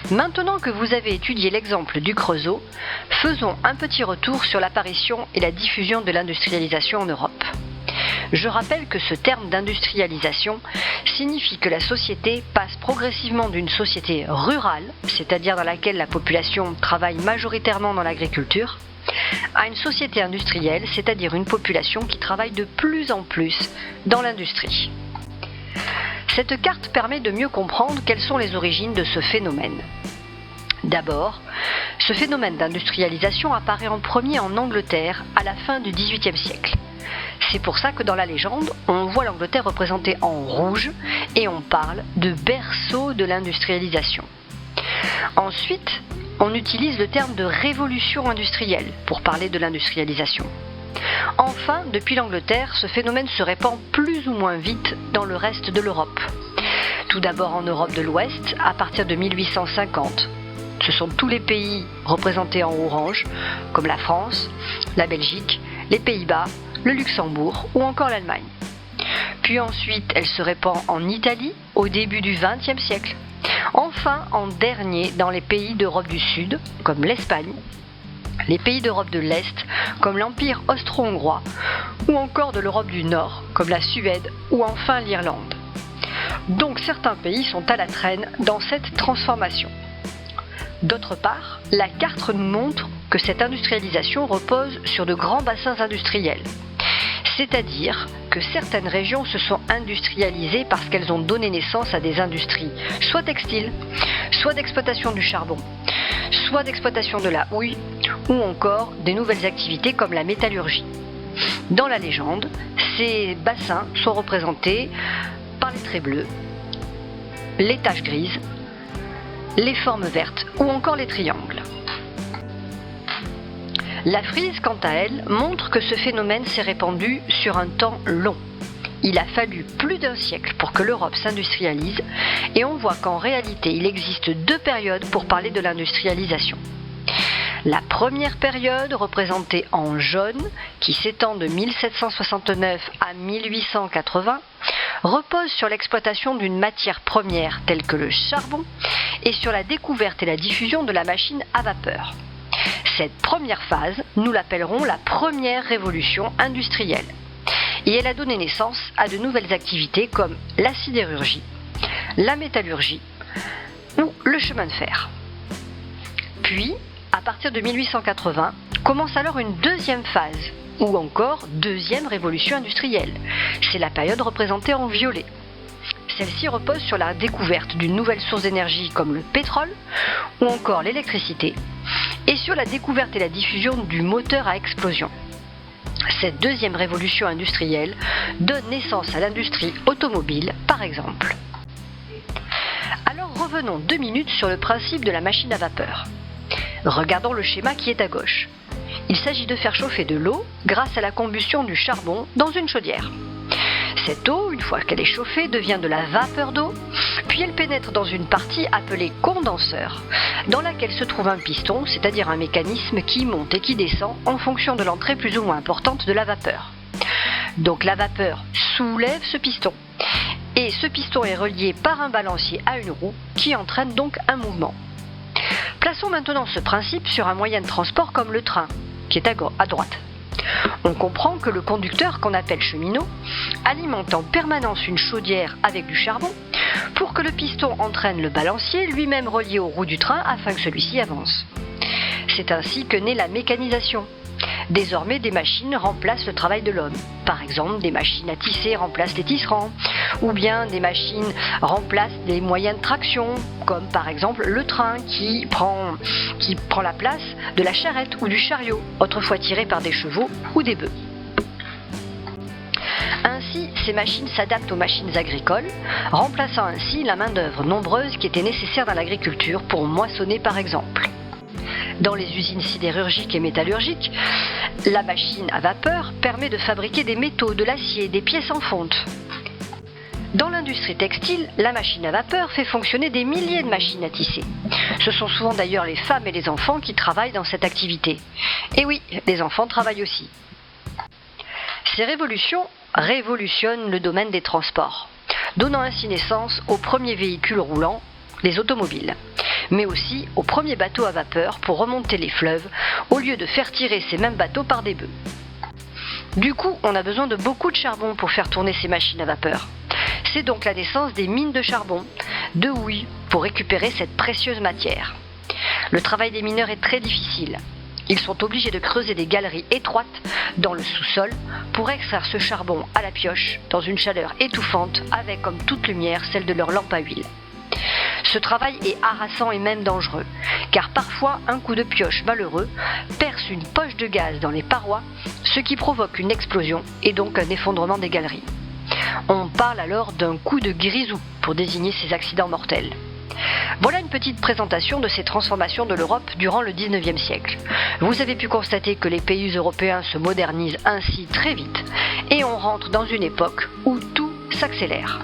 Maintenant que vous avez étudié l'exemple du Creusot, faisons un petit retour sur l'apparition et la diffusion de l'industrialisation en Europe. Je rappelle que ce terme d'industrialisation signifie que la société passe progressivement d'une société rurale, c'est-à-dire dans laquelle la population travaille majoritairement dans l'agriculture, à une société industrielle, c'est-à-dire une population qui travaille de plus en plus dans l'industrie. Cette carte permet de mieux comprendre quelles sont les origines de ce phénomène. D'abord, ce phénomène d'industrialisation apparaît en premier en Angleterre à la fin du XVIIIe siècle. C'est pour ça que dans la légende, on voit l'Angleterre représentée en rouge et on parle de berceau de l'industrialisation. Ensuite, on utilise le terme de révolution industrielle pour parler de l'industrialisation. Enfin, depuis l'Angleterre, ce phénomène se répand plus ou moins vite dans le reste de l'Europe. Tout d'abord en Europe de l'Ouest, à partir de 1850. Ce sont tous les pays représentés en orange, comme la France, la Belgique, les Pays-Bas, le Luxembourg ou encore l'Allemagne. Puis ensuite, elle se répand en Italie au début du XXe siècle. Enfin, en dernier, dans les pays d'Europe du Sud, comme l'Espagne, les pays d'Europe de l'Est, comme l'Empire austro-hongrois, ou encore de l'Europe du Nord, comme la Suède ou enfin l'Irlande. Donc certains pays sont à la traîne dans cette transformation. D'autre part, la carte nous montre que cette industrialisation repose sur de grands bassins industriels. C'est-à-dire que certaines régions se sont industrialisées parce qu'elles ont donné naissance à des industries, soit textiles, soit d'exploitation du charbon, soit d'exploitation de la houille, ou encore des nouvelles activités comme la métallurgie. Dans la légende, ces bassins sont représentés par les traits bleus, les taches grises, les formes vertes ou encore les triangles. La frise, quant à elle, montre que ce phénomène s'est répandu sur un temps long. Il a fallu plus d'un siècle pour que l'Europe s'industrialise et on voit qu'en réalité il existe deux périodes pour parler de l'industrialisation. La première période, représentée en jaune, qui s'étend de 1769 à 1880, repose sur l'exploitation d'une matière première telle que le charbon et sur la découverte et la diffusion de la machine à vapeur. Cette première phase, nous l'appellerons la première révolution industrielle. Et elle a donné naissance à de nouvelles activités comme la sidérurgie, la métallurgie ou le chemin de fer. Puis, à partir de 1880, commence alors une deuxième phase, ou encore deuxième révolution industrielle. C'est la période représentée en violet. Celle-ci repose sur la découverte d'une nouvelle source d'énergie comme le pétrole ou encore l'électricité, et sur la découverte et la diffusion du moteur à explosion. Cette deuxième révolution industrielle donne naissance à l'industrie automobile, par exemple. Alors revenons 2 minutes sur le principe de la machine à vapeur. Regardons le schéma qui est à gauche. Il s'agit de faire chauffer de l'eau grâce à la combustion du charbon dans une chaudière. Cette eau, une fois qu'elle est chauffée, devient de la vapeur d'eau, puis elle pénètre dans une partie appelée condenseur, dans laquelle se trouve un piston, c'est-à-dire un mécanisme qui monte et qui descend en fonction de l'entrée plus ou moins importante de la vapeur. Donc la vapeur soulève ce piston, et ce piston est relié par un balancier à une roue qui entraîne donc un mouvement. Plaçons maintenant ce principe sur un moyen de transport comme le train, qui est à droite. On comprend que le conducteur, qu'on appelle cheminot, alimente en permanence une chaudière avec du charbon pour que le piston entraîne le balancier, lui-même relié aux roues du train afin que celui-ci avance. C'est ainsi que naît la mécanisation. Désormais, des machines remplacent le travail de l'homme. Par exemple, des machines à tisser remplacent les tisserands, ou bien des machines remplacent des moyens de traction, comme par exemple le train qui prend la place de la charrette ou du chariot, autrefois tiré par des chevaux ou des bœufs. Ainsi, ces machines s'adaptent aux machines agricoles, remplaçant ainsi la main-d'œuvre nombreuse qui était nécessaire dans l'agriculture pour moissonner par exemple. Dans les usines sidérurgiques et métallurgiques, la machine à vapeur permet de fabriquer des métaux, de l'acier, des pièces en fonte. Dans l'industrie textile, la machine à vapeur fait fonctionner des milliers de machines à tisser. Ce sont souvent d'ailleurs les femmes et les enfants qui travaillent dans cette activité. Et oui, les enfants travaillent aussi. Ces révolutions révolutionnent le domaine des transports, donnant ainsi naissance aux premiers véhicules roulants, les automobiles. mais aussi aux premiers bateaux à vapeur pour remonter les fleuves, au lieu de faire tirer ces mêmes bateaux par des bœufs. Du coup, on a besoin de beaucoup de charbon pour faire tourner ces machines à vapeur. C'est donc la naissance des mines de charbon, de houille, pour récupérer cette précieuse matière. Le travail des mineurs est très difficile. Ils sont obligés de creuser des galeries étroites dans le sous-sol pour extraire ce charbon à la pioche dans une chaleur étouffante avec comme toute lumière celle de leur lampe à huile. Ce travail est harassant et même dangereux, car parfois un coup de pioche malheureux perce une poche de gaz dans les parois, ce qui provoque une explosion et donc un effondrement des galeries. On parle alors d'un coup de grisou pour désigner ces accidents mortels. Voilà une petite présentation de ces transformations de l'Europe durant le 19e siècle. Vous avez pu constater que les pays européens se modernisent ainsi très vite et on rentre dans une époque où tout s'accélère.